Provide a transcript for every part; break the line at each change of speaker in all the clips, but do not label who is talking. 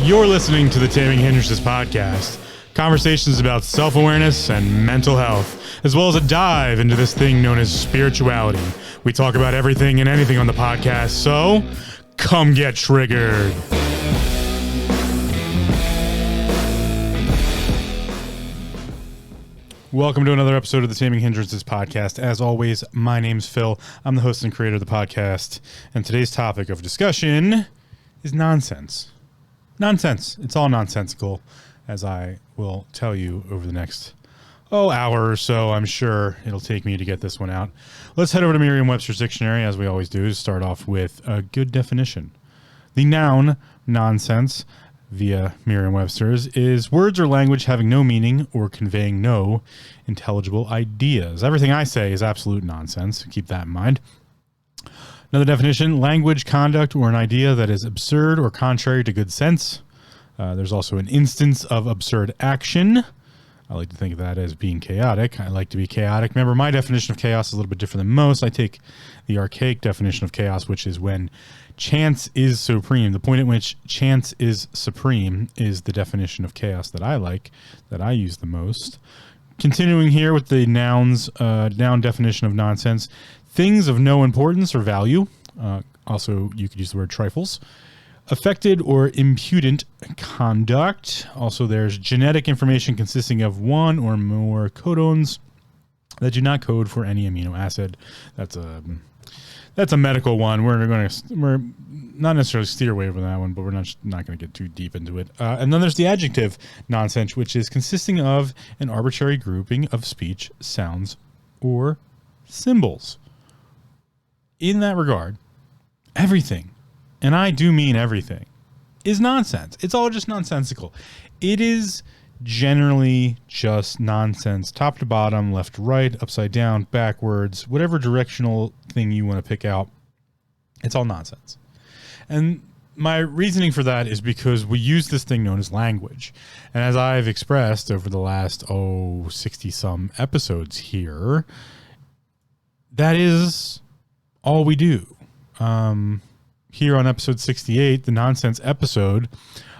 You're listening to the Taming Hindrances podcast, conversations about self-awareness and mental health, as well as a dive into this thing known as spirituality. We talk about everything and anything on the podcast, so come get triggered. Welcome to another episode of the Taming Hindrances podcast. As always, my name's Phil. I'm the host and creator of the podcast, and today's topic of discussion is nonsense. Nonsense. It's all nonsensical, as I will tell you over the next hour or so. I'm sure it'll take me to get this one out. Let's head over to Merriam-Webster's dictionary, as we always do, to start off with a good definition. The noun nonsense, via Merriam-Webster's, is words or language having no meaning or conveying no intelligible ideas. Everything I say is absolute nonsense. Keep that in mind. Another definition, language, conduct, or an idea that is absurd or contrary to good sense. There's also an instance of absurd action. I like to think of that as being chaotic. I like to be chaotic. Remember, my definition of chaos is a little bit different than most. I take the archaic definition of chaos, which is when chance is supreme. The point at which chance is supreme is the definition of chaos that I like, that I use the most. Continuing here with the noun definition of nonsense, things of no importance or value. Also, you could use the word trifles. Affected or impudent conduct. Also, there's genetic information consisting of one or more codons that do not code for any amino acid. That's a medical one. We're not necessarily steer away from that one, but we're not going to get too deep into it. And then there's the adjective nonsense, which is consisting of an arbitrary grouping of speech, sounds, or symbols. In that regard, everything, and I do mean everything, is nonsense. It's all just nonsensical. It is generally just nonsense, top to bottom, left to right, upside down, backwards, whatever directional thing you want to pick out. It's all nonsense. And my reasoning for that is because we use this thing known as language. And as I've expressed over the last, 60-some episodes here, that is all we do. Here on episode 68, the nonsense episode,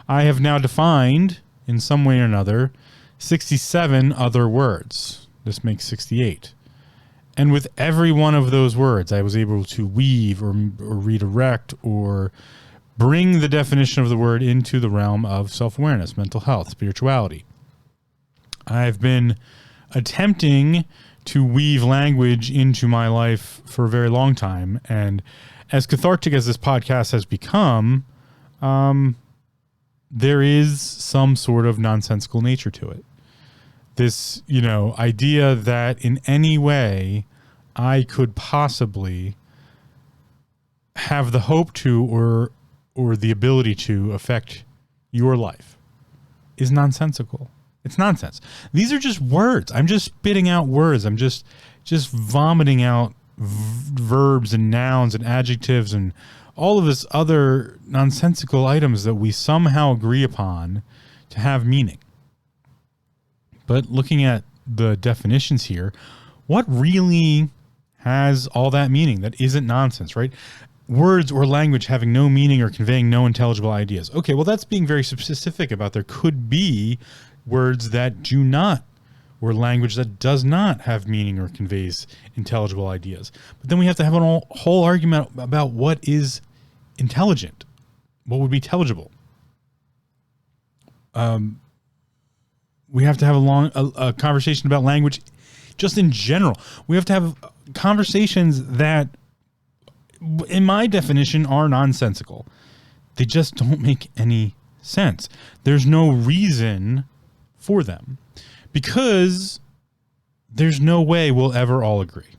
I have now defined, in some way or another, 67 other words. This makes 68. And with every one of those words, I was able to weave or redirect or bring the definition of the word into the realm of self-awareness, mental health, spirituality. I've been attempting to weave language into my life for a very long time. And as cathartic as this podcast has become, there is some sort of nonsensical nature to it. This, idea that in any way I could possibly have the hope to or the ability to affect your life is nonsensical. It's nonsense. These are just words. I'm just spitting out words. I'm just vomiting out verbs and nouns and adjectives and all of this other nonsensical items that we somehow agree upon to have meaning. But looking at the definitions here, what really has all that meaning that isn't nonsense, right? Words or language having no meaning or conveying no intelligible ideas. Okay, well, that's being very specific about there could be words that do not, or language that does not have meaning or conveys intelligible ideas. But then we have to have a whole argument about what is intelligent, what would be intelligible. We have to have a conversation about language just in general. We have to have conversations that, in my definition, are nonsensical. They just don't make any sense. There's no reason for them because there's no way we'll ever all agree.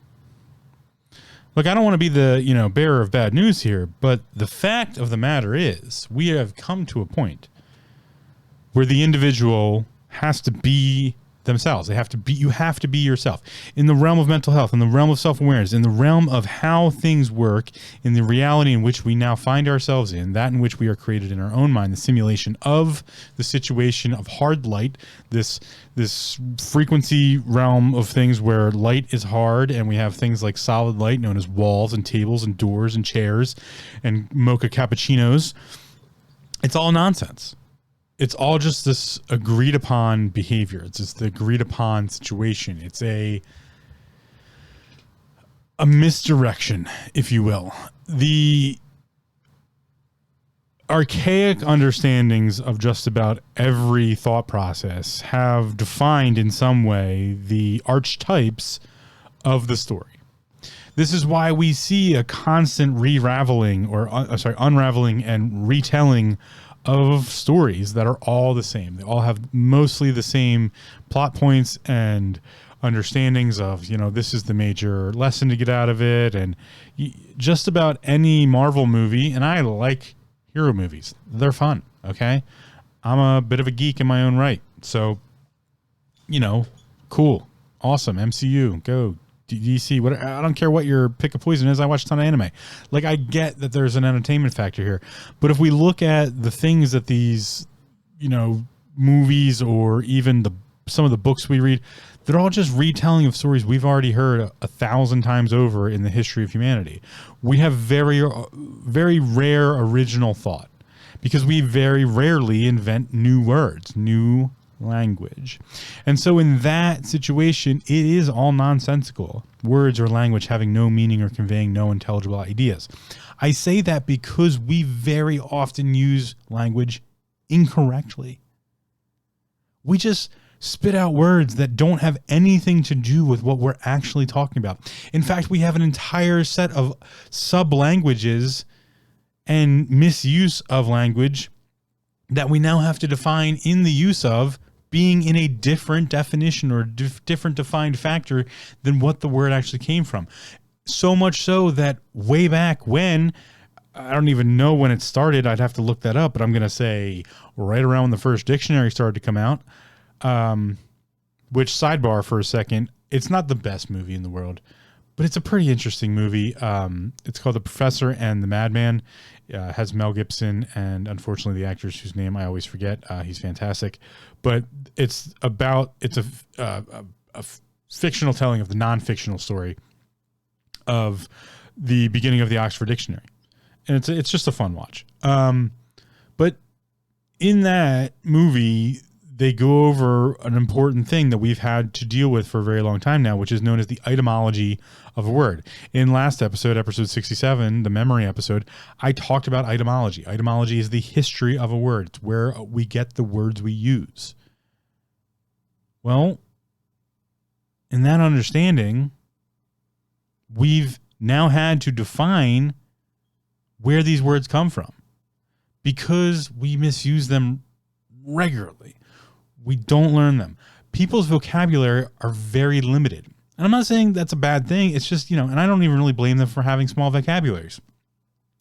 Look, I don't want to be the, bearer of bad news here, but the fact of the matter is we have come to a point where the individual has to be themselves. You have to be yourself. In the realm of mental health, in the realm of self-awareness, in the realm of how things work, in the reality in which we now find ourselves in, that in which we are created in our own mind, the simulation of the situation of hard light, this frequency realm of things where light is hard, and we have things like solid light known as walls and tables and doors and chairs and mocha cappuccinos. It's all nonsense. it's all just this agreed upon behavior. It's just the agreed upon situation. It's a misdirection, if you will. The archaic understandings of just about every thought process have defined in some way the archetypes of the story. This is why we see a constant unraveling and retelling of stories that are all the same. They all have mostly the same plot points and understandings of, this is the major lesson to get out of it. And just about any Marvel movie, and I like hero movies. They're fun. Okay. I'm a bit of a geek in my own right. So, cool. Awesome. MCU, go. DC, whatever. I don't care what your pick of poison is. I watch a ton of anime. Like, I get that there's an entertainment factor here. But if we look at the things that these, movies or even some of the books we read, they're all just retelling of stories we've already heard 1,000 times over in the history of humanity. We have very, very rare original thought because we very rarely invent new words, new language. And so in that situation, it is all nonsensical. Words or language having no meaning or conveying no intelligible ideas. I say that because we very often use language incorrectly. We just spit out words that don't have anything to do with what we're actually talking about. In fact, we have an entire set of sub-languages and misuse of language that we now have to define in the use of being in a different definition or different defined factor than what the word actually came from. So much so that way back when, I don't even know when it started, I'd have to look that up, but I'm going to say right around when the first dictionary started to come out. Which, sidebar for a second, it's not the best movie in the world, but it's a pretty interesting movie. It's called The Professor and the Madman. Has Mel Gibson and, unfortunately, the actors whose name I always forget. He's fantastic. But it's a fictional telling of the non-fictional story of the beginning of the Oxford Dictionary. And it's just a fun watch. But in that movie, they go over an important thing that we've had to deal with for a very long time now, which is known as the etymology of a word. In last episode 67, the memory episode, I talked about etymology. Etymology is the history of a word. It's where we get the words we use. Well, in that understanding, we've now had to define where these words come from because we misuse them regularly. We don't learn them. People's vocabulary are very limited. And I'm not saying that's a bad thing. It's just, and I don't even really blame them for having small vocabularies.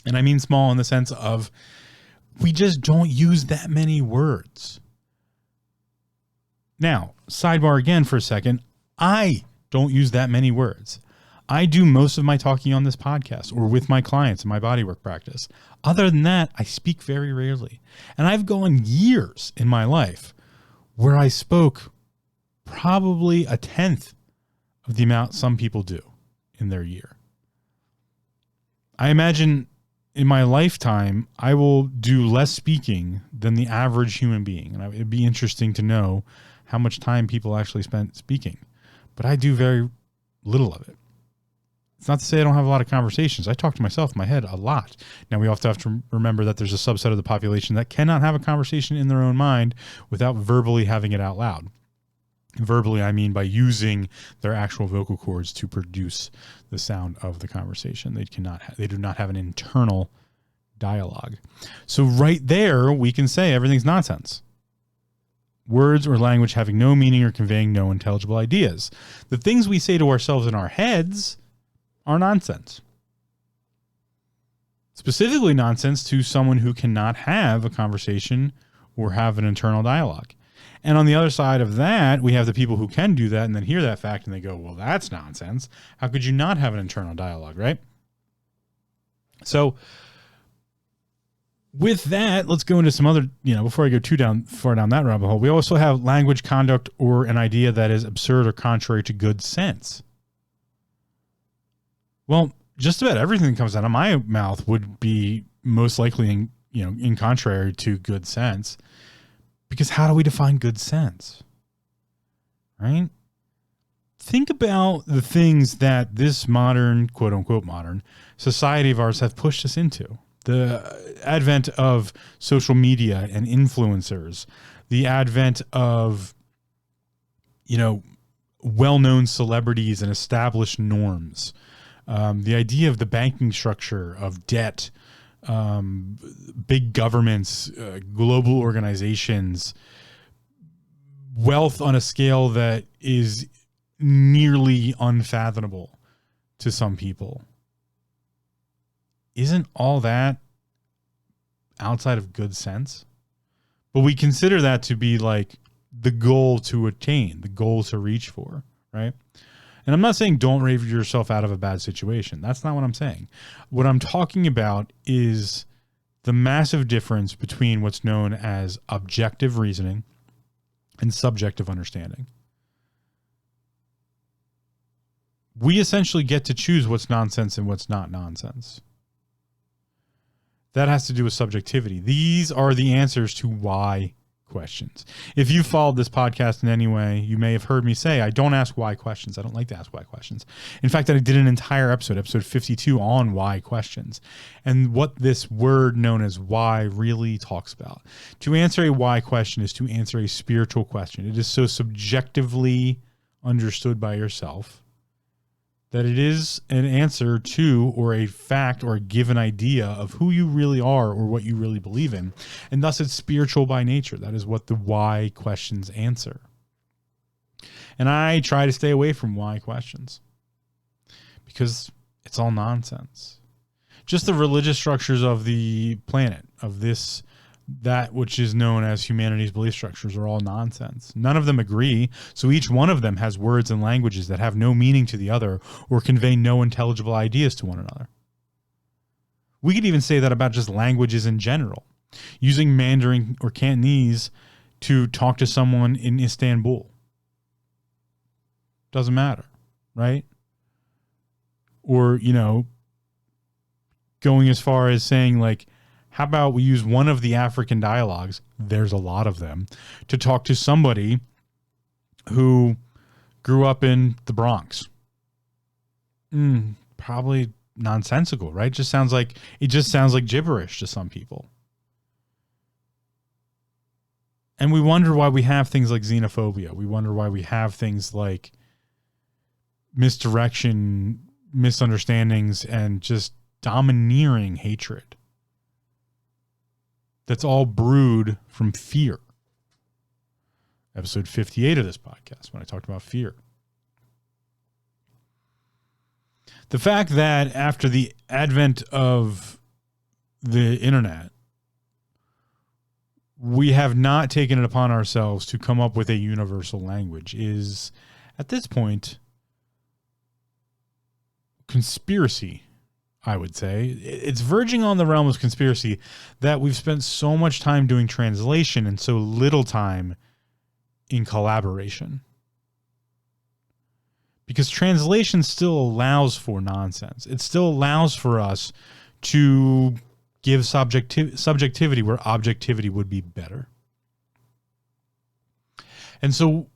And I mean small in the sense of we just don't use that many words. Now, sidebar again for a second. I don't use that many words. I do most of my talking on this podcast or with my clients in my bodywork practice. Other than that, I speak very rarely. And I've gone years in my life where I spoke probably 1/10 of the amount some people do in their year. I imagine in my lifetime, I will do less speaking than the average human being. And it'd be interesting to know how much time people actually spent speaking. But I do very little of it. It's not to say I don't have a lot of conversations. I talk to myself in my head a lot. Now, we also have to remember that there's a subset of the population that cannot have a conversation in their own mind without verbally having it out loud. Verbally, I mean by using their actual vocal cords to produce the sound of the conversation. They do not have an internal dialogue. So right there, we can say everything's nonsense. Words or language having no meaning or conveying no intelligible ideas. The things we say to ourselves in our heads are nonsense. Specifically nonsense to someone who cannot have a conversation or have an internal dialogue. And on the other side of that, we have the people who can do that and then hear that fact and they go, well, that's nonsense. How could you not have an internal dialogue, right? So with that, let's go into some other, before I go far down that rabbit hole, we also have language, conduct, or an idea that is absurd or contrary to good sense. Well, just about everything that comes out of my mouth would be most likely in contrary to good sense. Because how do we define good sense? Right? Think about the things that this modern, quote unquote modern, society of ours have pushed us into. The advent of social media and influencers, the advent of, well-known celebrities and established norms, the idea of the banking structure, of debt, big governments, global organizations, wealth on a scale that is nearly unfathomable to some people. Isn't all that outside of good sense? But we consider that to be like the goal to attain, the goal to reach for, right? And I'm not saying don't rave yourself out of a bad situation. That's not what I'm saying. What I'm talking about is the massive difference between what's known as objective reasoning and subjective understanding. We essentially get to choose what's nonsense and what's not nonsense. That has to do with subjectivity. These are the answers to why questions. If you followed this podcast in any way, you may have heard me say, I don't ask why questions. I don't like to ask why questions. In fact, I did an entire episode 52, on why questions and what this word known as why really talks about. To answer a why question is to answer a spiritual question. It is so subjectively understood by yourself that it is an answer to, or a fact, or a given idea of who you really are or what you really believe in. And thus it's spiritual by nature. That is what the why questions answer. And I try to stay away from why questions because it's all nonsense. Just the religious structures of the planet, of that which is known as humanity's belief structures, are all nonsense. None of them agree, so each one of them has words and languages that have no meaning to the other or convey no intelligible ideas to one another. We could even say that about just languages in general. Using Mandarin or Cantonese to talk to someone in Istanbul doesn't matter, right? Or, going as far as saying, like, how about we use one of the African dialogues, there's a lot of them, to talk to somebody who grew up in the Bronx? Probably nonsensical, right? It just sounds like gibberish to some people. And we wonder why we have things like xenophobia. We wonder why we have things like misdirection, misunderstandings, and just domineering hatred. That's all brewed from fear. Episode 58 of this podcast, when I talked about fear. The fact that after the advent of the internet, we have not taken it upon ourselves to come up with a universal language is, at this point, conspiracy. I would say it's verging on the realm of conspiracy that we've spent so much time doing translation and so little time in collaboration. Because translation still allows for nonsense. It still allows for us to give subjectivity where objectivity would be better. And so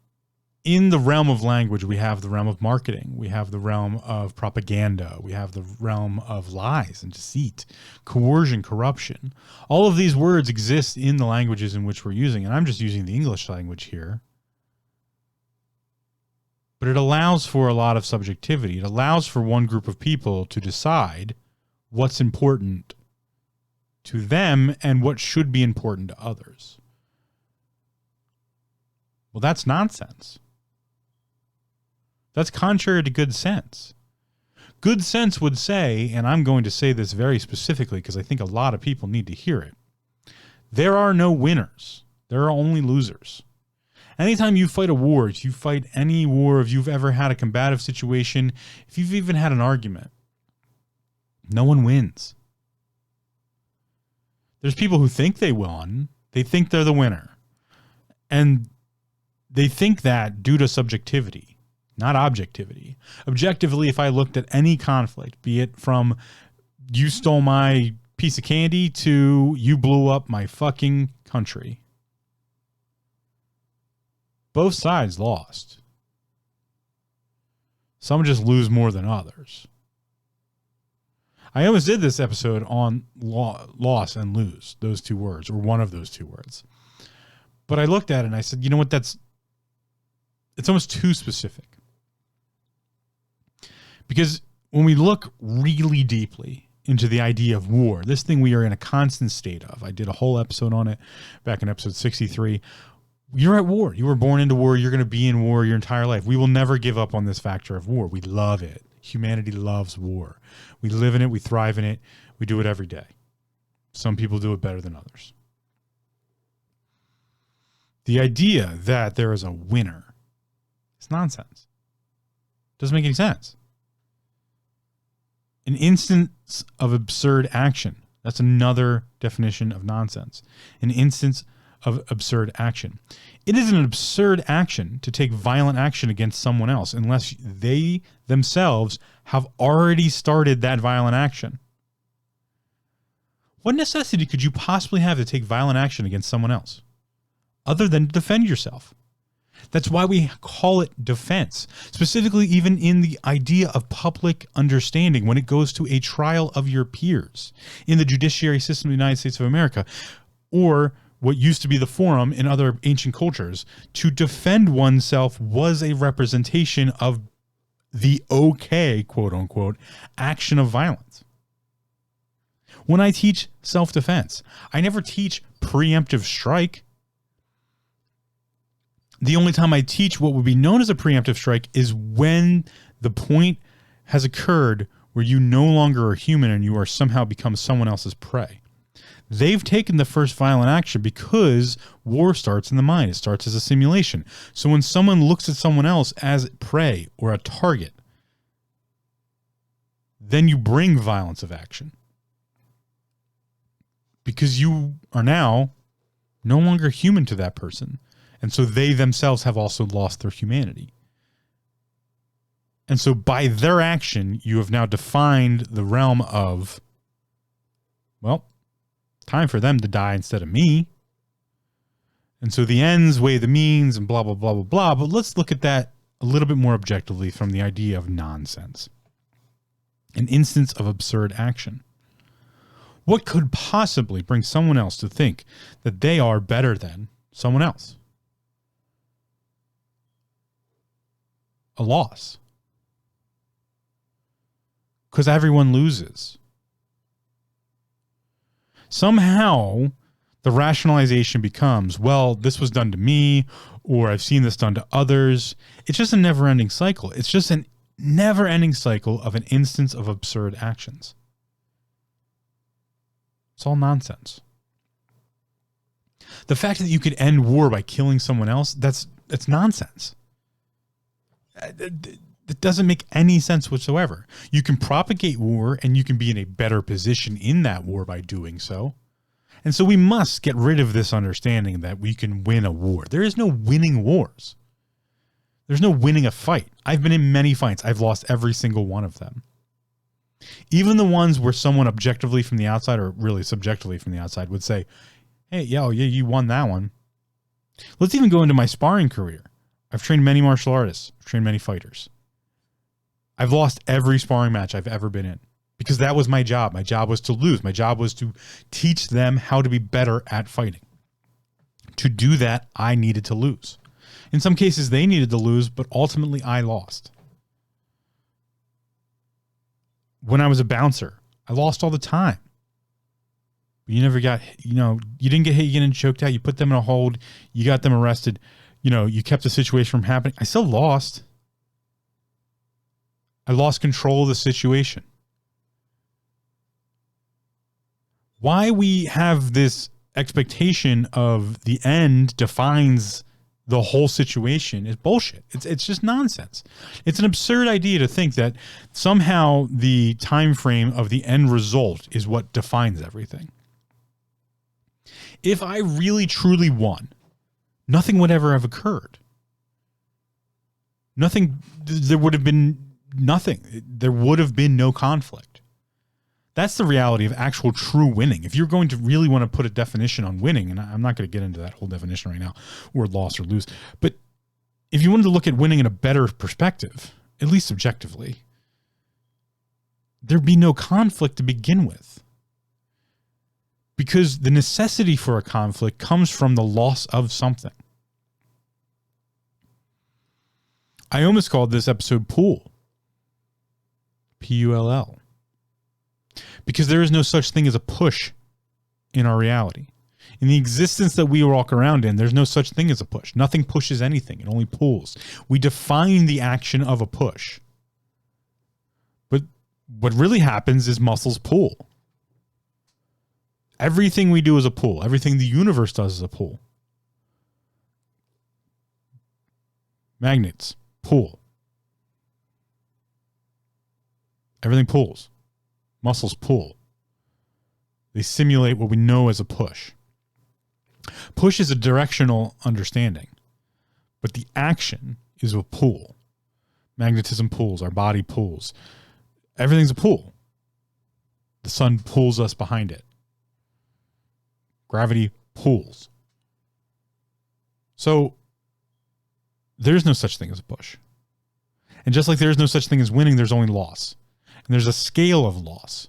in the realm of language, we have the realm of marketing. We have the realm of propaganda. We have the realm of lies and deceit, coercion, corruption. All of these words exist in the languages in which we're using. And I'm just using the English language here. But it allows for a lot of subjectivity. It allows for one group of people to decide what's important to them and what should be important to others. Well, that's nonsense. That's contrary to good sense. Good sense would say, and I'm going to say this very specifically because I think a lot of people need to hear it, there are no winners. There are only losers. Anytime you fight a war, if you fight any war, if you've ever had a combative situation, if you've even had an argument, no one wins. There's people who think they won. They think they're the winner. And they think that due to subjectivity, not objectivity. Objectively, if I looked at any conflict, be it from you stole my piece of candy to you blew up my fucking country, both sides lost. Some just lose more than others. I almost did this episode on loss and lose, those two words, or one of those two words. But I looked at it and I said, you know what, it's almost too specific. Because when we look really deeply into the idea of war, this thing we are in a constant state of. I did a whole episode on it back in episode 63. You're at war. You were born into war. You're going to be in war your entire life. We will never give up on this factor of war. We love it. Humanity loves war. We live in it. We thrive in it. We do it every day. Some people do it better than others. The idea that there is a winner is nonsense. Doesn't make any sense. An instance of absurd action. That's another definition of nonsense. An instance of absurd action. It is an absurd action to take violent action against someone else unless they themselves have already started that violent action. What necessity could you possibly have to take violent action against someone else other than to defend yourself? That's why we call it defense, specifically even in the idea of public understanding when it goes to a trial of your peers in the judiciary system of the United States of America, or what used to be the forum in other ancient cultures. To defend oneself was a representation of the okay, quote unquote, action of violence. When I teach self-defense, I never teach preemptive strike. The only time I teach what would be known as a preemptive strike is when the point has occurred where you no longer are human and you are somehow become someone else's prey. They've taken the first violent action because war starts in the mind. It starts as a simulation. So when someone looks at someone else as prey or a target, then you bring violence of action. Because you are now no longer human to that person. And so they themselves have also lost their humanity. And so by their action, you have now defined the realm of, well, time for them to die instead of me. And so the ends weigh the means and blah, blah, blah, blah, blah. But let's look at that a little bit more objectively from the idea of nonsense. An instance of absurd action. What could possibly bring someone else to think that they are better than someone else? A loss. Because everyone loses. Somehow, the rationalization becomes, well, this was done to me, or I've seen this done to others. It's just a never-ending cycle. It's just a never-ending cycle of an instance of absurd actions. It's all nonsense. The fact that you could end war by killing someone else, that's nonsense. It doesn't make any sense whatsoever. You can propagate war and you can be in a better position in that war by doing so. And so we must get rid of this understanding that we can win a war. There is no winning wars. There's no winning a fight. I've been in many fights. I've lost every single one of them. Even the ones where someone objectively from the outside, or really subjectively from the outside, would say, hey, yeah, you won that one. Let's even go into my sparring career. I've trained many martial artists. I've trained many fighters. I've lost every sparring match I've ever been in because that was my job. My job was to lose. My job was to teach them how to be better at fighting. To do that, I needed to lose. In some cases, they needed to lose, but ultimately I lost. When I was a bouncer, I lost all the time. You never got, you didn't get hit, you didn't choked out, you put them in a hold, you got them arrested, you kept the situation from happening. I still lost. I lost control of the situation. Why we have this expectation of the end defines the whole situation is bullshit. It's just nonsense. It's an absurd idea to think that somehow the time frame of the end result is what defines everything. If I really truly won, nothing would ever have occurred. There would have been nothing. There would have been no conflict. That's the reality of actual true winning. If you're going to really want to put a definition on winning, and I'm not going to get into that whole definition right now, or loss or lose, but if you wanted to look at winning in a better perspective, at least subjectively, there'd be no conflict to begin with. Because the necessity for a conflict comes from the loss of something. I almost called this episode Pull. Pull. Because there is no such thing as a push in our reality. In the existence that we walk around in, there's no such thing as a push. Nothing pushes anything. It only pulls. We define the action of a push. But what really happens is muscles pull. Everything we do is a pull. Everything the universe does is a pull. Magnets pull. Everything pulls. Muscles pull. They simulate what we know as a push. Push is a directional understanding, but the action is a pull. Magnetism pulls. Our body pulls. Everything's a pull. The sun pulls us behind it. Gravity pulls. So there's no such thing as a push. And just like there's no such thing as winning, there's only loss. And there's a scale of loss.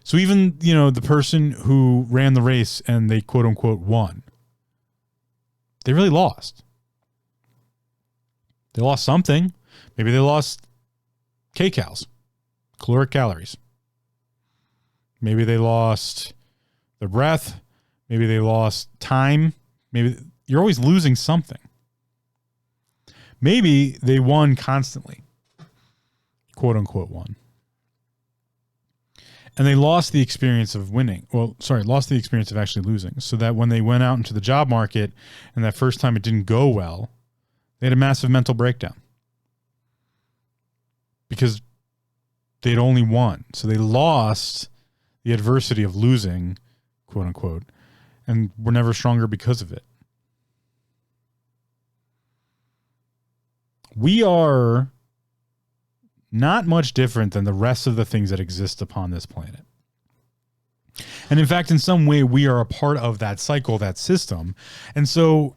So even, the person who ran the race and they quote unquote won, they really lost. They lost something. Maybe they lost kcals, caloric calories. Maybe they lost their breath. Maybe they lost time. Maybe you're always losing something. Maybe they won constantly, quote unquote won. And they lost the experience of winning. Lost the experience of actually losing. So that when they went out into the job market and that first time it didn't go well, they had a massive mental breakdown. Because they'd only won. So they lost the adversity of losing, quote unquote, and were never stronger because of it. We are not much different than the rest of the things that exist upon this planet. And in fact, in some way, we are a part of that cycle, that system. And so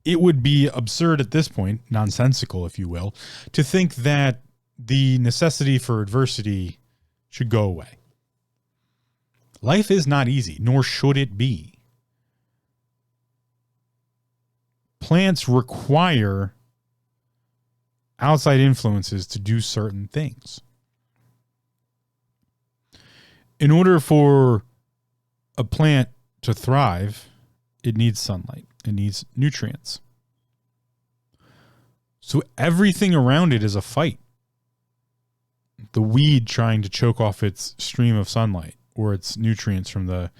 it would be absurd at this point, nonsensical, if you will, to think that the necessity for adversity should go away. Life is not easy, nor should it be. Plants require outside influences to do certain things. In order for a plant to thrive, it needs sunlight. It needs nutrients. So everything around it is a fight. The weed trying to choke off its stream of sunlight or its nutrients from the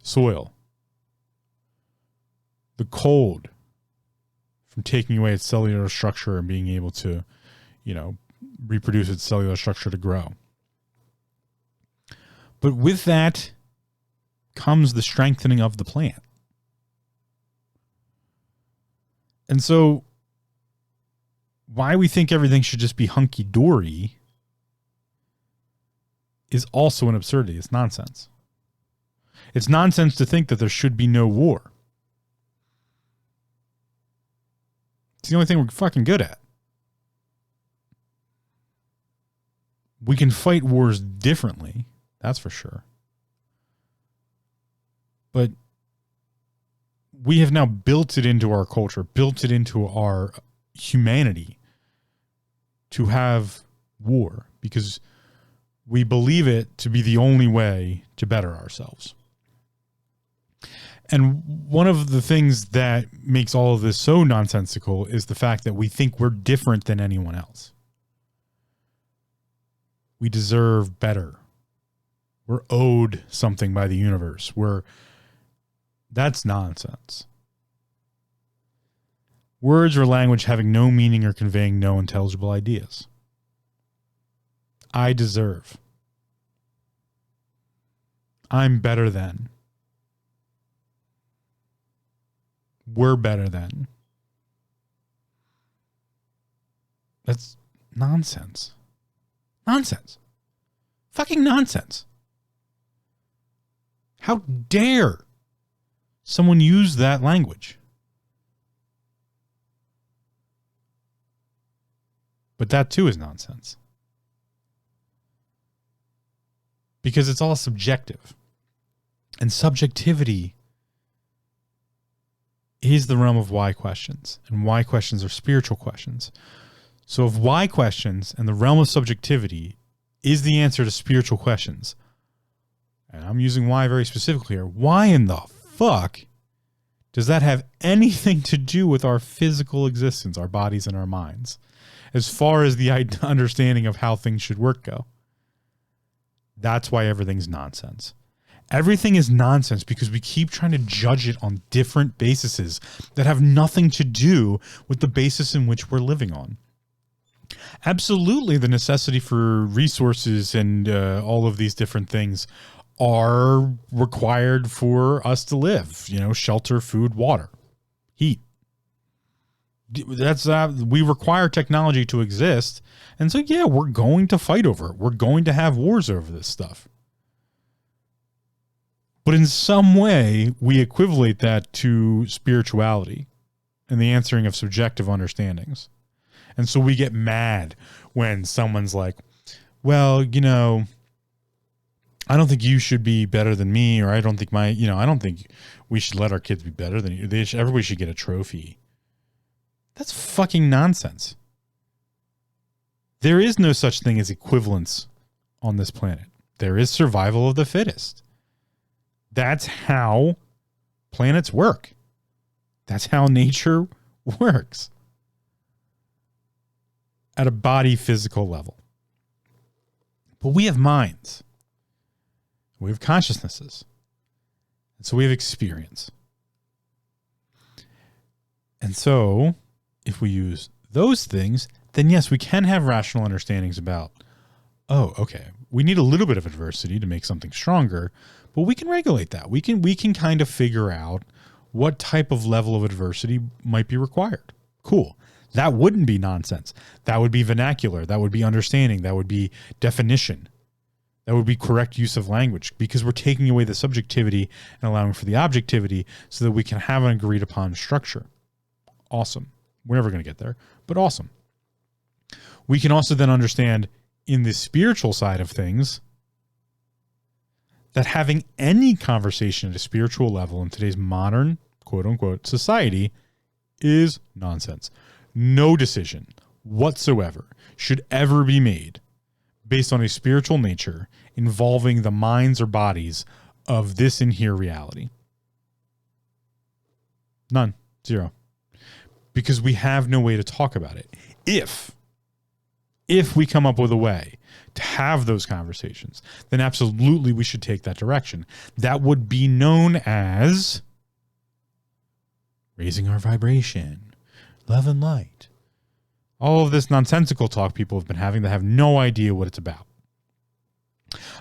soil. The cold from taking away its cellular structure and being able to, reproduce its cellular structure to grow. But with that comes the strengthening of the plant. And so why we think everything should just be hunky-dory is also an absurdity. It's nonsense. It's nonsense to think that there should be no war. It's the only thing we're fucking good at. We can fight wars differently, that's for sure. But we have now built it into our culture, built it into our humanity to have war because we believe it to be the only way to better ourselves. And one of the things that makes all of this so nonsensical is the fact that we think we're different than anyone else. We deserve better. We're owed something by the universe. That's nonsense. Words or language having no meaning or conveying no intelligible ideas. I deserve. I'm better than. We're better than. That's nonsense. Nonsense. Fucking nonsense. How dare someone use that language? But that too is nonsense. Because it's all subjective. And subjectivity is the realm of why questions. And why questions are spiritual questions. So if why questions and the realm of subjectivity is the answer to spiritual questions, and I'm using why very specifically here, why in the fuck does that have anything to do with our physical existence, our bodies and our minds, as far as the understanding of how things should work go? That's why everything's nonsense. Everything is nonsense because we keep trying to judge it on different bases that have nothing to do with the basis in which we're living on. Absolutely, the necessity for resources and all of these different things are required for us to live. You know, shelter, food, water, heat. That's we require technology to exist. And so, yeah, we're going to fight over it. We're going to have wars over this stuff. But in some way, we equivalent that to spirituality and the answering of subjective understandings. And so we get mad when someone's like, well, you know, I don't think you should be better than me, or I don't think I don't think we should let our kids be better than you. Everybody should get a trophy. That's fucking nonsense. There is no such thing as equivalence on this planet. There is survival of the fittest. That's how planets work. That's how nature works. At a body physical level. But we have minds. We have consciousnesses. And so we have experience. And so if we use those things, then yes, we can have rational understandings about, oh, okay, we need a little bit of adversity to make something stronger, but we can regulate that. We can kind of figure out what type of level of adversity might be required. Cool. That wouldn't be nonsense. That would be vernacular. That would be understanding. That would be definition. That would be correct use of language, because we're taking away the subjectivity and allowing for the objectivity so that we can have an agreed upon structure. Awesome. We're never going to get there, but awesome. We can also then understand in the spiritual side of things that having any conversation at a spiritual level in today's modern, quote unquote, society is nonsense. No decision whatsoever should ever be made based on a spiritual nature involving the minds or bodies of this and here reality. None. Zero. Because we have no way to talk about it. If we come up with a way to have those conversations, then absolutely we should take that direction. That would be known as raising our vibration, love and light. All of this nonsensical talk people have been having that have no idea what it's about.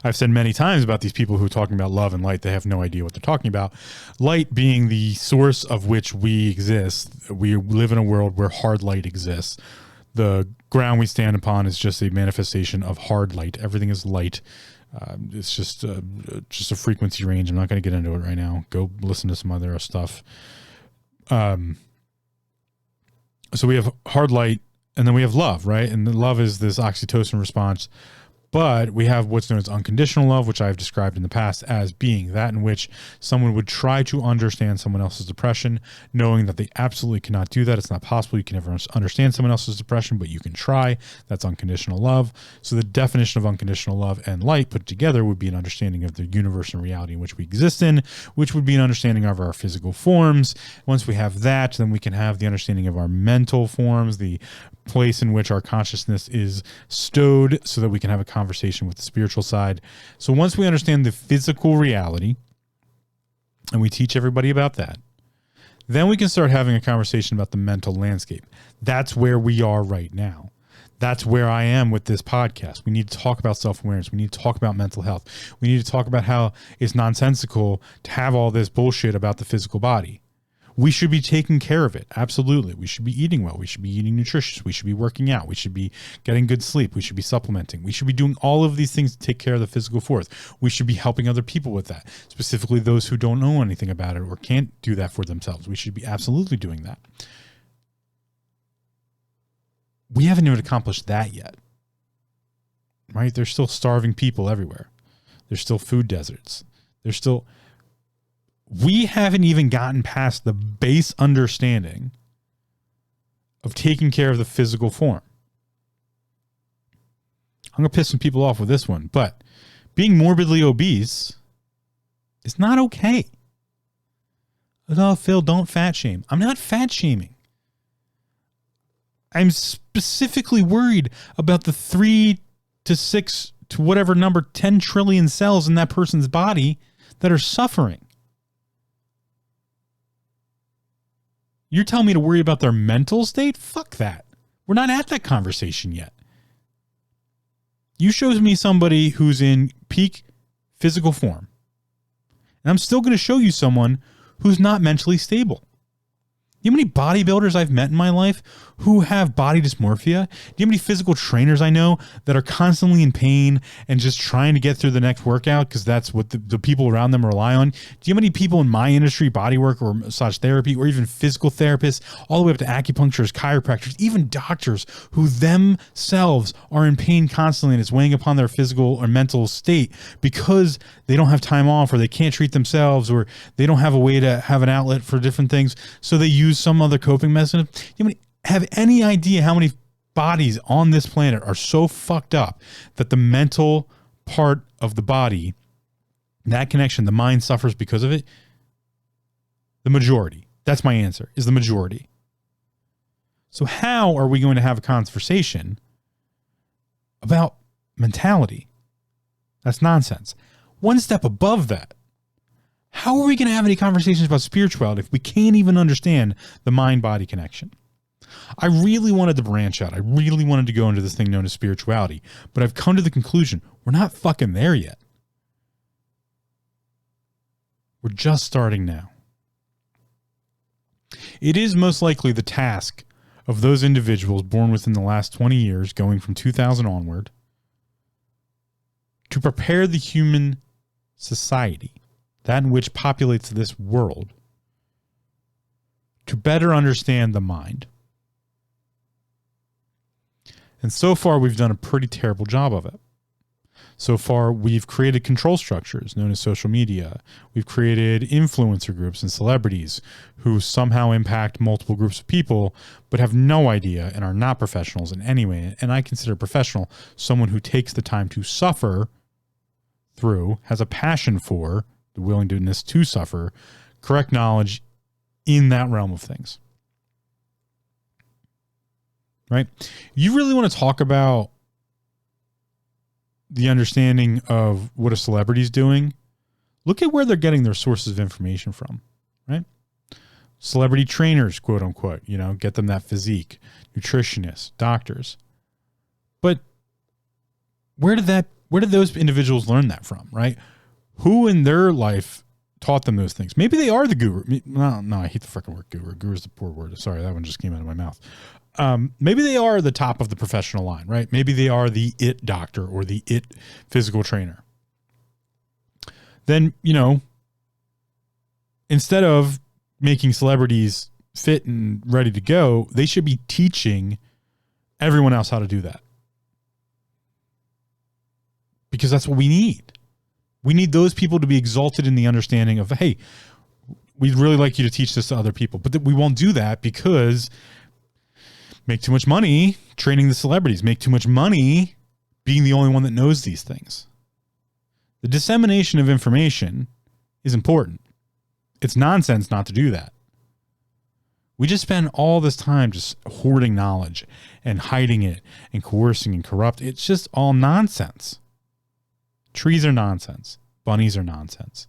I've said many times about these people who are talking about love and light, they have no idea what they're talking about. Light being the source of which we exist. We live in a world where hard light exists. The ground we stand upon is just a manifestation of hard light. Everything is light. It's just a frequency range. I'm not going to get into it right now. Go listen to some other stuff. So we have hard light, and then we have love, right? And the love is this oxytocin response. But we have what's known as unconditional love, which I've described in the past as being that in which someone would try to understand someone else's depression, knowing that they absolutely cannot do that. It's not possible. You can never understand someone else's depression, but you can try. That's unconditional love. So the definition of unconditional love and light put together would be an understanding of the universe and reality in which we exist in, which would be an understanding of our physical forms. Once we have that, then we can have the understanding of our mental forms, the place in which our consciousness is stowed, so that we can have a conversation with the spiritual side. So once we understand the physical reality and we teach everybody about that, then we can start having a conversation about the mental landscape. That's where we are right now. That's where I am with this podcast. We need to talk about self-awareness. We need to talk about mental health. We need to talk about how it's nonsensical to have all this bullshit about the physical body. We should be taking care of it. Absolutely. We should be eating well. We should be eating nutritious. We should be working out. We should be getting good sleep. We should be supplementing. We should be doing all of these things to take care of the physical force. We should be helping other people with that, specifically those who don't know anything about it or can't do that for themselves. We should be absolutely doing that. we haven't even accomplished that yet, right? There's still starving people everywhere. There's still food deserts. We haven't even gotten past the base understanding of taking care of the physical form. I'm going to piss some people off with this one, but being morbidly obese is not okay. Oh, Phil, don't fat shame. I'm not fat shaming. I'm specifically worried about the 3 to 6 to whatever number 10 trillion cells in that person's body that are suffering. You're telling me to worry about their mental state? Fuck that. We're not at that conversation yet. You showed me somebody who's in peak physical form. And I'm still going to show you someone who's not mentally stable. You know how many bodybuilders I've met in my life who have body dysmorphia? Do you know how many physical trainers I know that are constantly in pain and just trying to get through the next workout because that's what the people around them rely on? Do you know how many people in my industry, bodywork or massage therapy or even physical therapists, all the way up to acupuncturists, chiropractors, even doctors who themselves are in pain constantly and it's weighing upon their physical or mental state because they don't have time off or they can't treat themselves or they don't have a way to have an outlet for different things, so they use some other coping mechanism? You have any idea how many bodies on this planet are so fucked up that the mental part of the body, that connection, the mind suffers because of it? The majority. That's my answer, is the majority. So how are we going to have a conversation about mentality? That's nonsense. One step above that, how are we going to have any conversations about spirituality if we can't even understand the mind-body connection? I really wanted to branch out. I really wanted to go into this thing known as spirituality, but I've come to the conclusion we're not fucking there yet. We're just starting now. It is most likely the task of those individuals born within the last 20 years, going from 2000 onward, to prepare the human society, that in which populates this world, to better understand the mind. And so far, we've done a pretty terrible job of it. So far, we've created control structures known as social media. We've created influencer groups and celebrities who somehow impact multiple groups of people, but have no idea and are not professionals in any way. And I consider professional someone who takes the time to suffer through, has a passion for, the willingness to suffer, correct knowledge in that realm of things. Right? You really want to talk about the understanding of what a celebrity is doing? Look at where they're getting their sources of information from, right? Celebrity trainers, quote unquote, get them that physique, nutritionists, doctors. But where did those individuals learn that from, right? Who in their life taught them those things? Maybe they are the guru. No, I hate the freaking word guru. Guru is the poor word. Sorry, that one just came out of my mouth. Maybe they are the top of the professional line, right? Maybe they are the it doctor or the it physical trainer. Then, instead of making celebrities fit and ready to go, they should be teaching everyone else how to do that. Because that's what we need. We need those people to be exalted in the understanding of, hey, we'd really like you to teach this to other people. But we won't do that because make too much money training the celebrities, make too much money being the only one that knows these things. The dissemination of information is important. It's nonsense not to do that. We just spend all this time just hoarding knowledge and hiding it and coercing and corrupt. It's just all nonsense. Trees are nonsense. Bunnies are nonsense.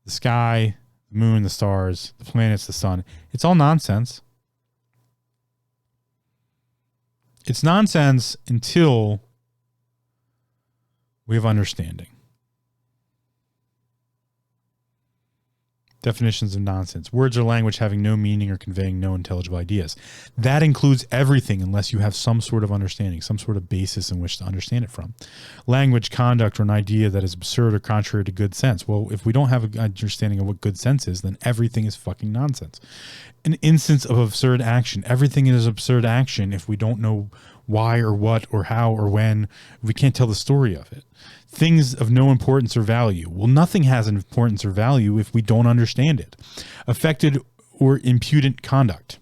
The sky, the moon, the stars, the planets, the sun, it's all nonsense. It's nonsense until we have understanding. Definitions of nonsense. Words or language having no meaning or conveying no intelligible ideas. That includes everything unless you have some sort of understanding, some sort of basis in which to understand it from. Language, conduct, or an idea that is absurd or contrary to good sense. Well, if we don't have an understanding of what good sense is, then everything is fucking nonsense. An instance of absurd action. Everything is absurd action if we don't know why or what or how or when. We can't tell the story of it. Things of no importance or value. Well, nothing has an importance or value if we don't understand it. Affected or impudent conduct.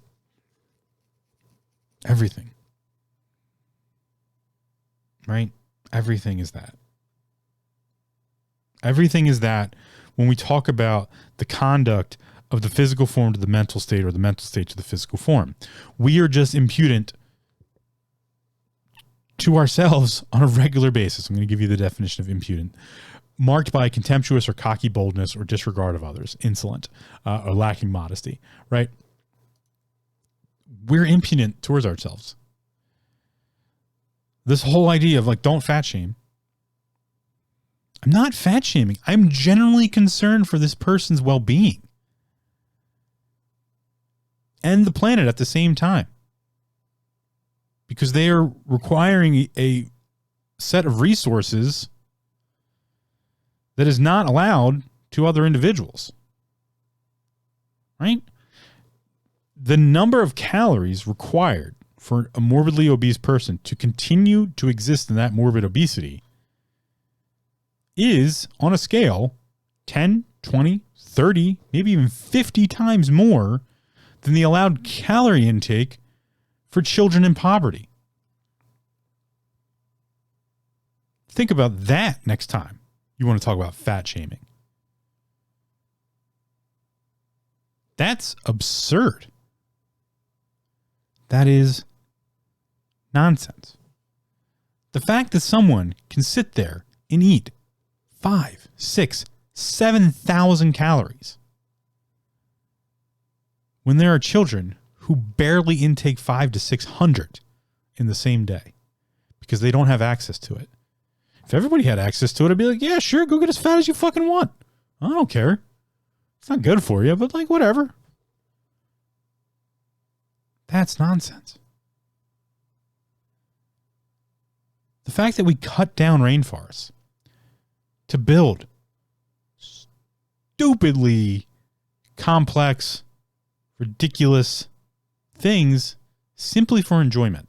Everything. Right? Everything is that. Everything is that when we talk about the conduct of the physical form to the mental state or the mental state to the physical form. We are just impudent to ourselves on a regular basis. I'm going to give you the definition of impudent. Marked by contemptuous or cocky boldness or disregard of others, insolent, or lacking modesty, right? We're impudent towards ourselves. This whole idea of like, don't fat shame. I'm not fat shaming. I'm genuinely concerned for this person's well-being and the planet at the same time. Because they are requiring a set of resources that is not allowed to other individuals. Right? The number of calories required for a morbidly obese person to continue to exist in that morbid obesity is, on a scale, 10, 20, 30, maybe even 50 times more than the allowed calorie intake for children in poverty. Think about that next time you want to talk about fat shaming. That's absurd. That is nonsense. The fact that someone can sit there and eat 5, 6, 7,000 calories when there are children who barely intake 500 to 600 in the same day because they don't have access to it. If everybody had access to it, I'd be like, yeah, sure, go get as fat as you fucking want. I don't care. It's not good for you, but like, whatever. That's nonsense. The fact that we cut down rainforests to build stupidly complex, ridiculous things simply for enjoyment.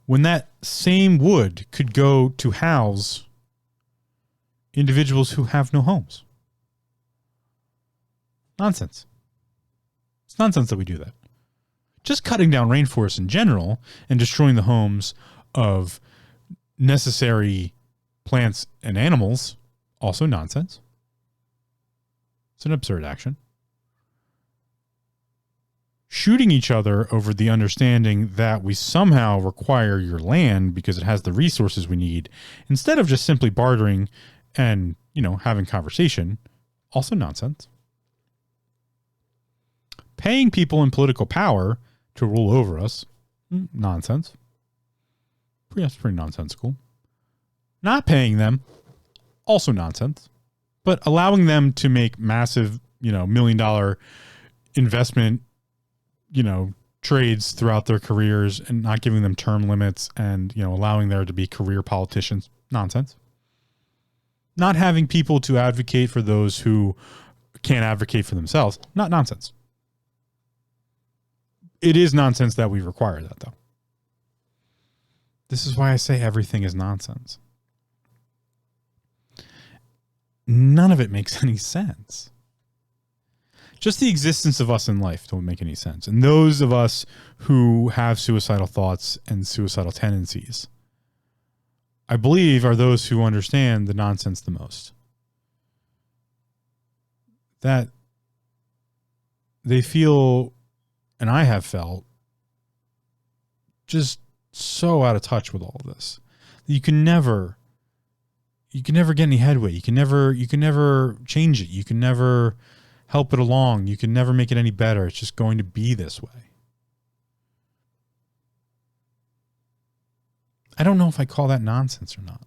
When that same wood could go to house individuals who have no homes. Nonsense. It's nonsense that we do that. Just cutting down rainforests in general and destroying the homes of necessary plants and animals, also nonsense. It's an absurd action. Shooting each other over the understanding that we somehow require your land because it has the resources we need, instead of just simply bartering and, having conversation, also nonsense. Paying people in political power to rule over us, nonsense. That's pretty nonsensical. Not paying them, also nonsense. But allowing them to make massive, $1 million investment trades throughout their careers and not giving them term limits and, allowing there to be career politicians. Nonsense. Not having people to advocate for those who can't advocate for themselves. Not nonsense. It is nonsense that we require that, though. This is why I say everything is nonsense. None of it makes any sense. Just the existence of us in life don't make any sense. And those of us who have suicidal thoughts and suicidal tendencies, I believe, are those who understand the nonsense the most. That they feel, and I have felt, just so out of touch with all of this. You can never get any headway. You can never change it. You can never help it along. You can never make it any better. It's just going to be this way. I don't know if I call that nonsense or not.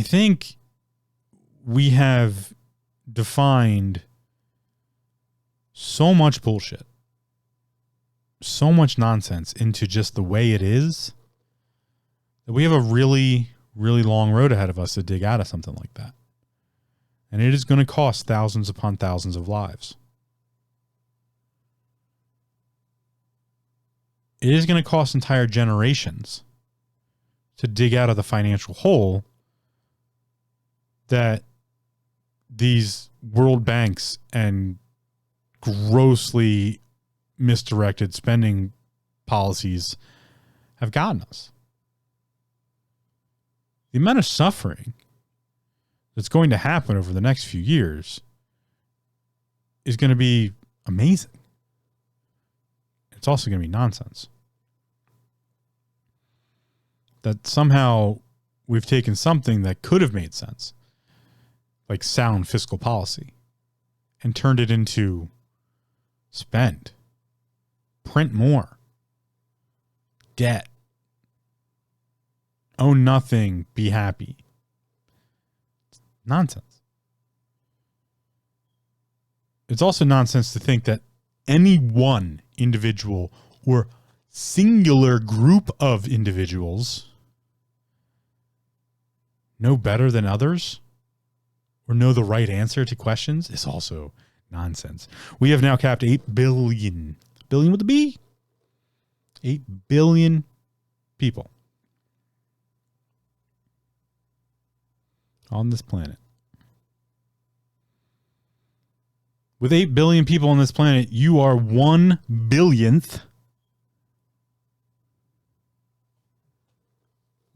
I think we have defined so much bullshit, so much nonsense into just the way it is that we have a really, really long road ahead of us to dig out of something like that. And it is going to cost thousands upon thousands of lives. It is going to cost entire generations to dig out of the financial hole that these world banks and grossly misdirected spending policies have gotten us. The amount of suffering that's going to happen over the next few years is going to be amazing. It's also going to be nonsense. That somehow we've taken something that could have made sense, like sound fiscal policy, and turned it into spend, print more, debt, own nothing, be happy. Nonsense. It's also nonsense to think that any one individual or singular group of individuals know better than others or know the right answer to questions is also nonsense. We have now capped 8 billion. Billion with a B? 8 billion people on this planet. With 8 billion people on this planet, you are 1 billionth,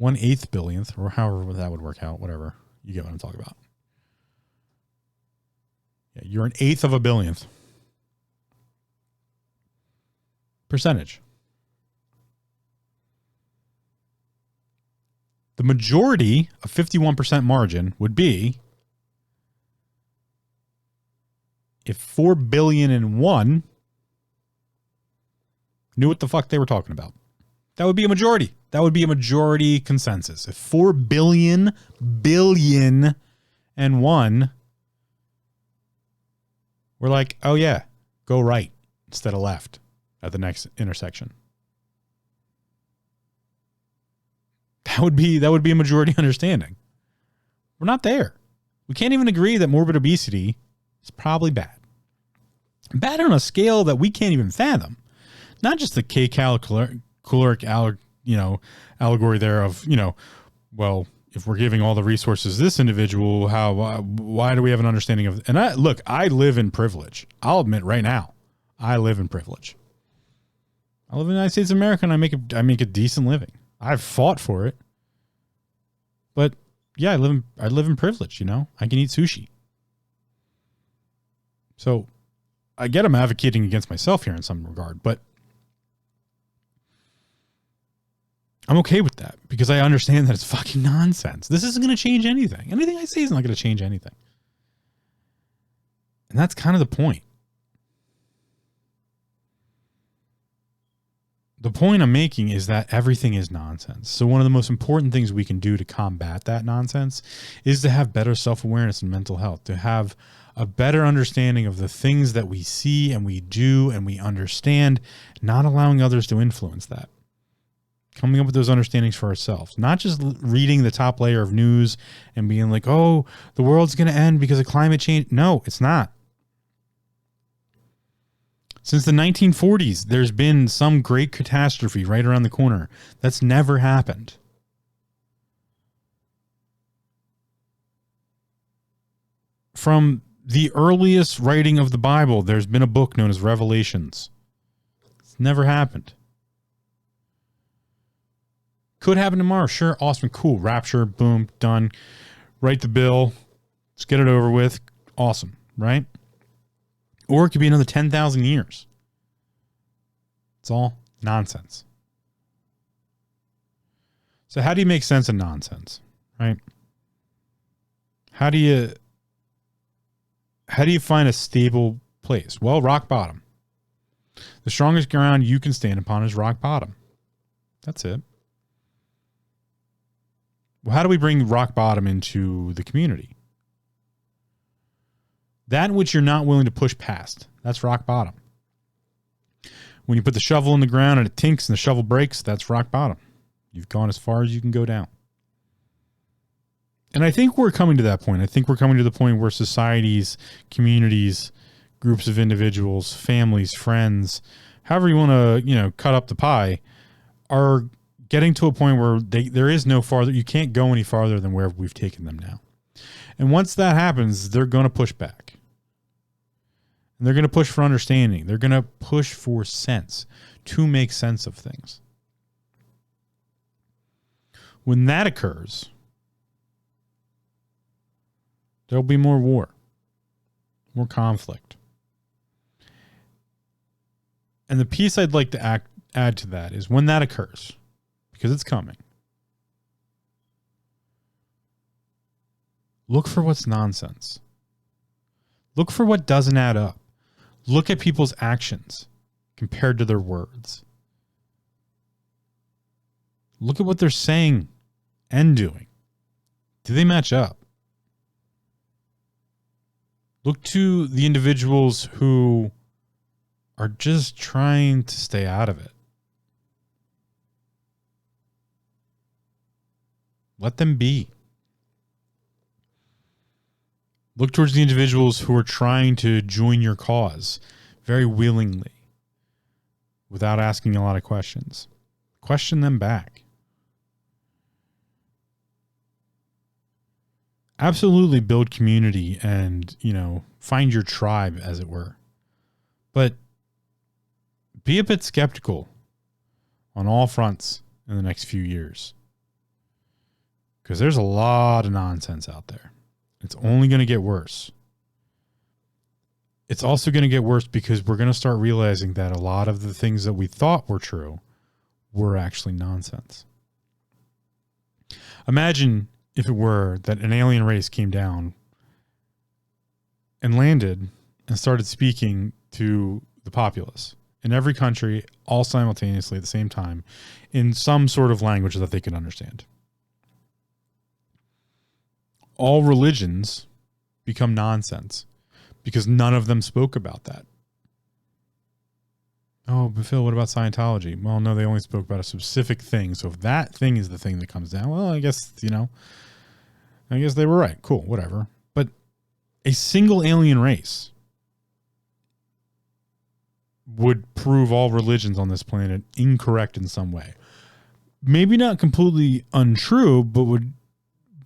1/8 billionth, or however that would work out, whatever. You get what I'm talking about. Yeah, you're 1/8 of a billionth percentage. The majority of 51% margin would be if 4,000,000,001 knew what the fuck they were talking about. That would be a majority. That would be a majority consensus. If 4,000,000,001 were like, oh yeah, go right instead of left at the next intersection. That would be a majority understanding. We're not there. We can't even agree that morbid obesity is probably bad. Bad on a scale that we can't even fathom. Not just the caloric allegory there of, well, if we're giving all the resources to this individual, why do we have an understanding of? And I live in privilege. I'll admit right now, I live in privilege. I live in the United States of America, and I make a decent living. I've fought for it, but yeah, I live in privilege. I can eat sushi. So I get I'm advocating against myself here in some regard, but I'm okay with that because I understand that it's fucking nonsense. This isn't going to change anything. Anything I say is not going to change anything. And that's kind of the point. The point I'm making is that everything is nonsense. So one of the most important things we can do to combat that nonsense is to have better self-awareness and mental health, to have a better understanding of the things that we see and we do and we understand, not allowing others to influence that. Coming up with those understandings for ourselves, not just reading the top layer of news and being like, oh, the world's going to end because of climate change. No, it's not. Since the 1940s, there's been some great catastrophe right around the corner. That's never happened. From the earliest writing of the Bible, there's been a book known as Revelations. It's never happened. Could happen tomorrow. Sure, awesome, cool. Rapture, boom, done. Write the bill. Let's get it over with. Awesome, right? Or it could be another 10,000 years. It's all nonsense. So how do you make sense of nonsense, right? How do you find a stable place? Well, rock bottom. The strongest ground you can stand upon is rock bottom. That's it. How do we bring rock bottom into the community? That which you're not willing to push past, that's rock bottom. When you put the shovel in the ground and it tinks and the shovel breaks, that's rock bottom. You've gone as far as you can go down. And I think we're coming to that point. I think we're coming to the point where societies, communities, groups of individuals, families, friends, however you want to, cut up the pie, are getting to a point where there is no farther. You can't go any farther than where we've taken them now. And once that happens, they're going to push back. And they're going to push for understanding. They're going to push for sense, to make sense of things. When that occurs, there'll be more war, more conflict. And the piece I'd like to add to that is when that occurs, because it's coming, look for what's nonsense. Look for what doesn't add up. Look at people's actions compared to their words. Look at what they're saying and doing. Do they match up? Look to the individuals who are just trying to stay out of it. Let them be. Look towards the individuals who are trying to join your cause very willingly without asking a lot of questions. Question them back. Absolutely build community and, find your tribe, as it were. But be a bit skeptical on all fronts in the next few years. Because there's a lot of nonsense out there. It's only going to get worse. It's also going to get worse because we're going to start realizing that a lot of the things that we thought were true were actually nonsense. Imagine if it were that an alien race came down and landed and started speaking to the populace in every country, all simultaneously at the same time, in some sort of language that they could understand. All religions become nonsense because none of them spoke about that. Oh, but Phil, what about Scientology? Well, no, they only spoke about a specific thing. So if that thing is the thing that comes down, well, I guess they were right. Cool, whatever. But a single alien race would prove all religions on this planet incorrect in some way. Maybe not completely untrue, but would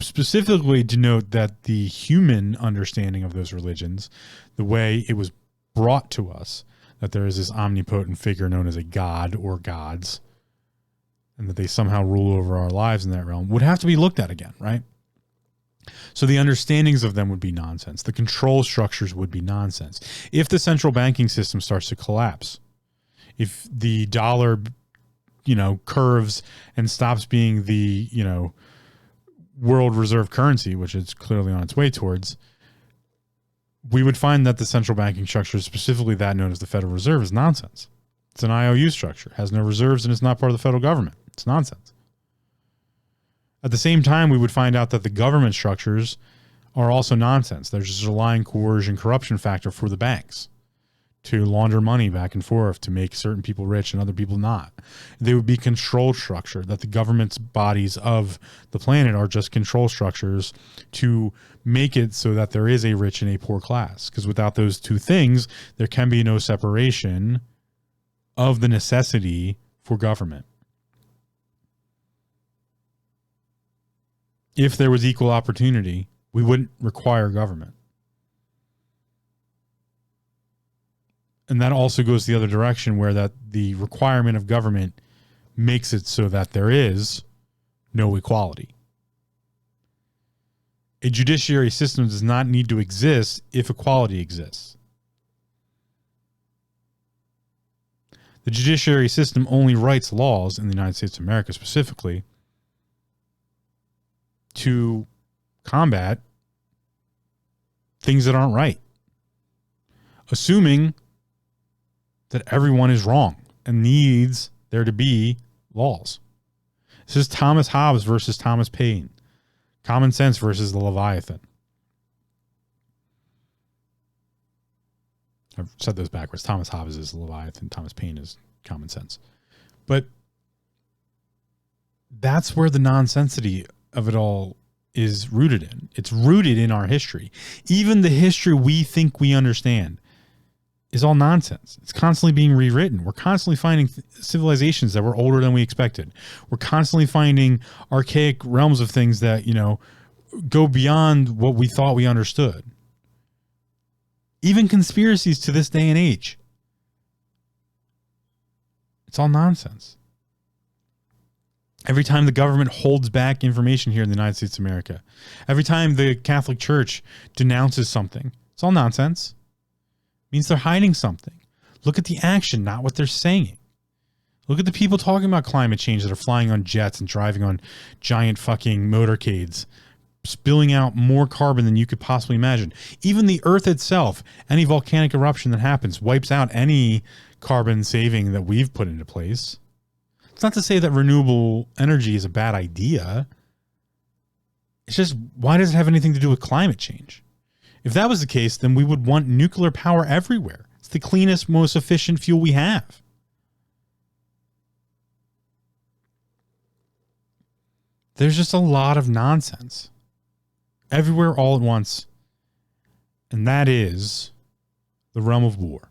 specifically denote that the human understanding of those religions, the way it was brought to us, that there is this omnipotent figure known as a god or gods, and that they somehow rule over our lives in that realm, would have to be looked at again, right? So the understandings of them would be nonsense. The control structures would be nonsense. If the central banking system starts to collapse, if the dollar, curves and stops being the, world reserve currency, which it's clearly on its way towards, we would find that the central banking structure, specifically that known as the Federal Reserve, is nonsense. It's an IOU structure, has no reserves, and it's not part of the federal government. It's nonsense. At the same time, we would find out that the government structures are also nonsense. There's just a relying coercion corruption factor for the banks to launder money back and forth to make certain people rich and other people not. They would be control structure, that the government's bodies of the planet are just control structures to make it so that there is a rich and a poor class. Because without those two things, there can be no separation of the necessity for government. If there was equal opportunity, we wouldn't require government. And that also goes the other direction, where that the requirement of government makes it so that there is no equality. A judiciary system does not need to exist if equality exists. The judiciary system only writes laws in the United States of America specifically to combat things that aren't right, assuming that everyone is wrong and needs there to be laws. This is Thomas Hobbes versus Thomas Paine. Common sense versus the Leviathan. I've said those backwards. Thomas Hobbes is the Leviathan. Thomas Paine is common sense. But that's where the nonsensity of it all is rooted in. It's rooted in our history. Even the history we think we understand is all nonsense. It's constantly being rewritten. We're constantly finding civilizations that were older than we expected. We're constantly finding archaic realms of things that, go beyond what we thought we understood. Even conspiracies to this day and age. It's all nonsense. Every time the government holds back information here in the United States of America, every time the Catholic Church denounces something, it's all nonsense. It means they're hiding something. Look at the action, not what they're saying. Look at the people talking about climate change that are flying on jets and driving on giant fucking motorcades, spilling out more carbon than you could possibly imagine. Even the Earth itself, any volcanic eruption that happens, wipes out any carbon saving that we've put into place. It's not to say that renewable energy is a bad idea. It's just, why does it have anything to do with climate change? If that was the case, then we would want nuclear power everywhere. It's the cleanest, most efficient fuel we have. There's just a lot of nonsense everywhere all at once. And that is the realm of war.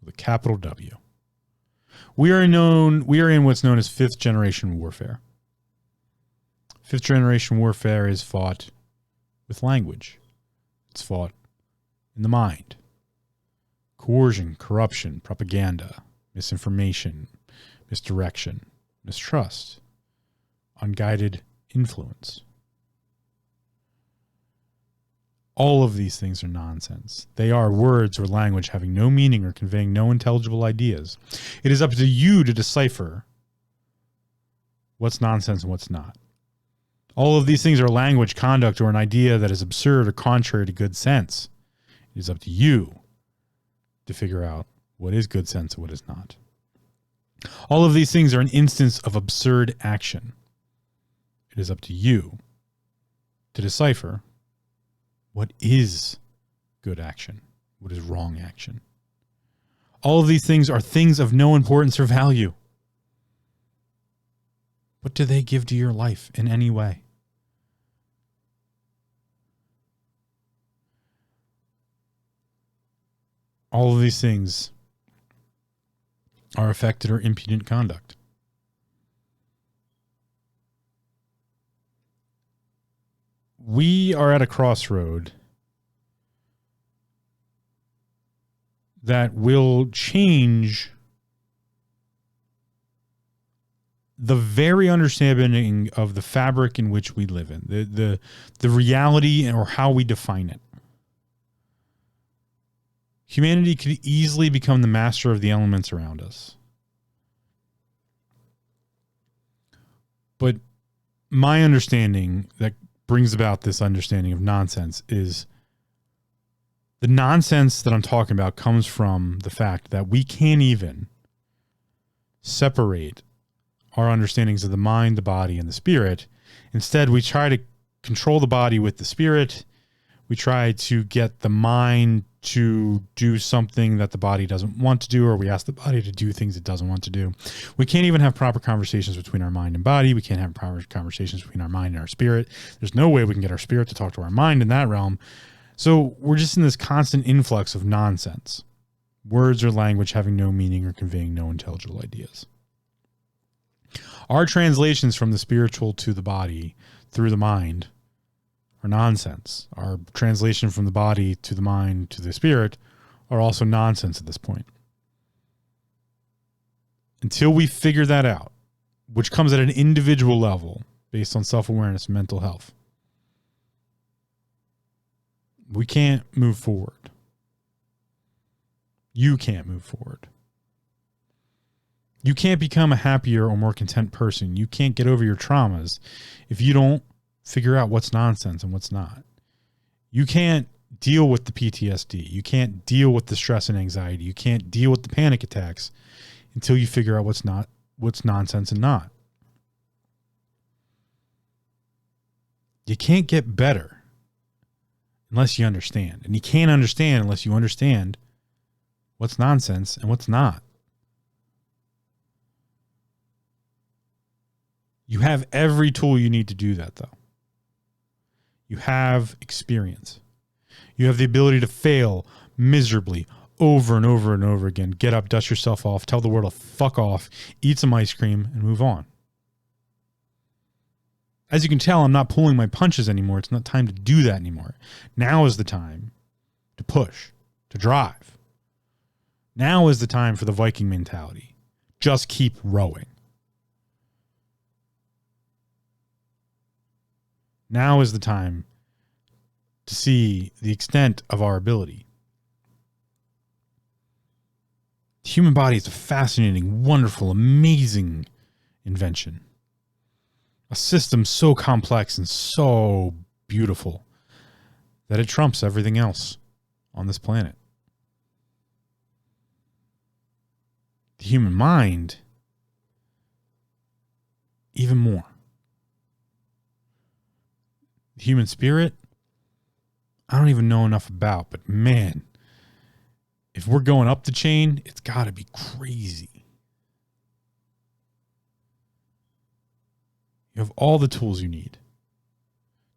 With a capital W. We are in what's known as fifth generation warfare. Fifth generation warfare is fought with language. It's fought in the mind. Coercion, corruption, propaganda, misinformation, misdirection, mistrust, unguided influence. All of these things are nonsense. They are words or language having no meaning or conveying no intelligible ideas. It is up to you to decipher what's nonsense and what's not. All of these things are language, conduct, or an idea that is absurd or contrary to good sense. It is up to you to figure out what is good sense and what is not. All of these things are an instance of absurd action. It is up to you to decipher what is good action, what is wrong action. All of these things are things of no importance or value. What do they give to your life in any way? All of these things are affected or impudent conduct. We are at a crossroad that will change the very understanding of the fabric in which we live in, the reality or how we define it. Humanity could easily become the master of the elements around us. But my understanding that brings about this understanding of nonsense is the nonsense that I'm talking about comes from the fact that we can't even separate our understandings of the mind, the body, and the spirit. Instead, we try to control the body with the spirit. We try to get the mind to do something that the body doesn't want to do, or we ask the body to do things it doesn't want to do. We can't even have proper conversations between our mind and body. We can't have proper conversations between our mind and our spirit. There's no way we can get our spirit to talk to our mind in that realm. So we're just in this constant influx of nonsense. Words or language having no meaning or conveying no intelligible ideas. Our translations from the spiritual to the body through the mind are nonsense. Our translation from the body to the mind to the spirit are also nonsense at this point. Until we figure that out, which comes at an individual level based on self-awareness and mental health, we can't move forward. You can't move forward. You can't become a happier or more content person. You can't get over your traumas if you don't figure out what's nonsense and what's not. You can't deal with the PTSD. You can't deal with the stress and anxiety. You can't deal with the panic attacks until you figure out what's nonsense and not. You can't get better unless you understand. And you can't understand unless you understand what's nonsense and what's not. You have every tool you need to do that, though. You have experience. You have the ability to fail miserably over and over and over again. Get up, dust yourself off, tell the world to fuck off, eat some ice cream, and move on. As you can tell, I'm not pulling my punches anymore. It's not time to do that anymore. Now is the time to push, to drive. Now is the time for the Viking mentality. Just keep rowing. Now is the time to see the extent of our ability. The human body is a fascinating, wonderful, amazing invention. A system so complex and so beautiful that it trumps everything else on this planet. The human mind, even more. The human spirit, I don't even know enough about, but man, if we're going up the chain, it's got to be crazy. You have all the tools you need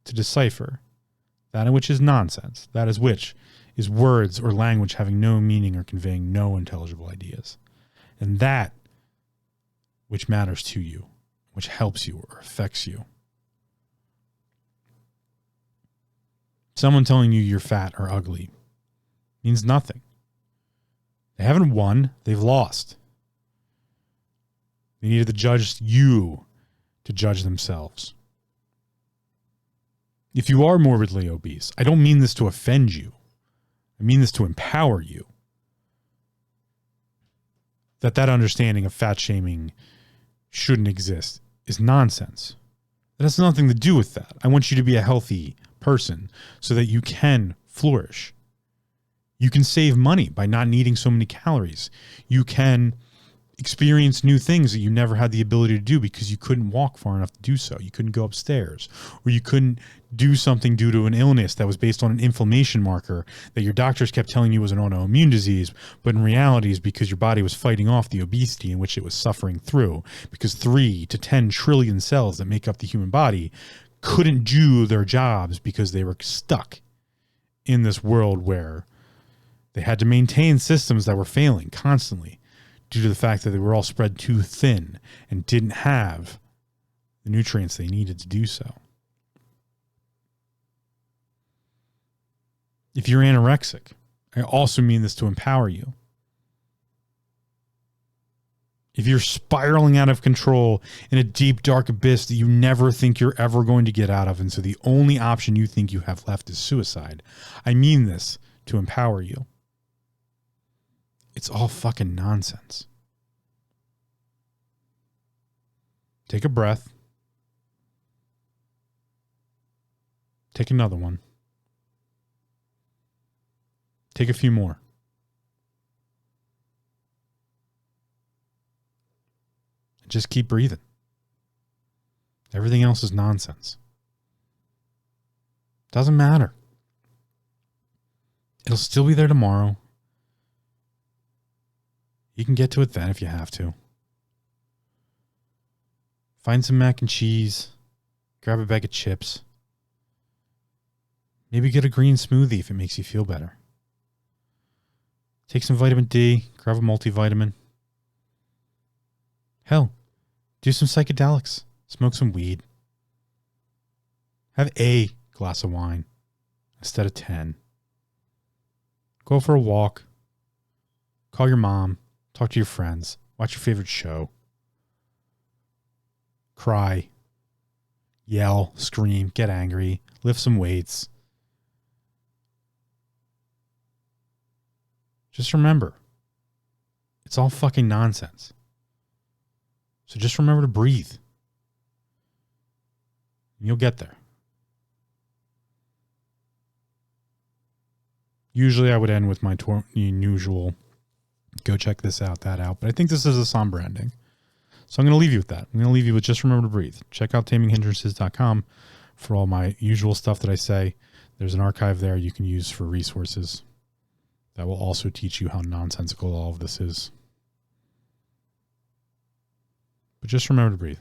to decipher that in which is nonsense, that is which is words or language having no meaning or conveying no intelligible ideas, and that which matters to you, which helps you or affects you. Someone telling you you're fat or ugly means nothing. They haven't won, they've lost. They needed to judge you to judge themselves. If you are morbidly obese, I don't mean this to offend you. I mean this to empower you. That understanding of fat shaming shouldn't exist is nonsense. That has nothing to do with that. I want you to be a healthy person so that you can flourish. You can save money by not needing so many calories. You can experience new things that you never had the ability to do because you couldn't walk far enough to do so. You couldn't go upstairs, or you couldn't do something due to an illness that was based on an inflammation marker that your doctors kept telling you was an autoimmune disease, but in reality is because your body was fighting off the obesity in which it was suffering through, because 3 to 10 trillion cells that make up the human body couldn't do their jobs because they were stuck in this world where they had to maintain systems that were failing constantly due to the fact that they were all spread too thin and didn't have the nutrients they needed to do so. If you're anorexic, I also mean this to empower you. If you're spiraling out of control in a deep, dark abyss that you never think you're ever going to get out of, and so the only option you think you have left is suicide, I mean this to empower you. It's all fucking nonsense. Take a breath. Take another one. Take a few more. Just keep breathing. Everything else is nonsense. Doesn't matter. It'll still be there tomorrow. You can get to it then if you have to. Find some mac and cheese. Grab a bag of chips. Maybe get a green smoothie if it makes you feel better. Take some vitamin D. Grab a multivitamin. Hell, do some psychedelics. Smoke some weed. Have a glass of wine instead of 10. Go for a walk. Call your mom. Talk to your friends. Watch your favorite show. Cry. Yell. Scream. Get angry. Lift some weights. Just remember, it's all fucking nonsense. So just remember to breathe. And you'll get there. Usually I would end with my usual, go check this out, that out. But I think this is a somber ending. So I'm going to leave you with that. I'm going to leave you with just remember to breathe. Check out taminghindrances.com for all my usual stuff that I say. There's an archive there you can use for resources that will also teach you how nonsensical all of this is. But just remember to breathe.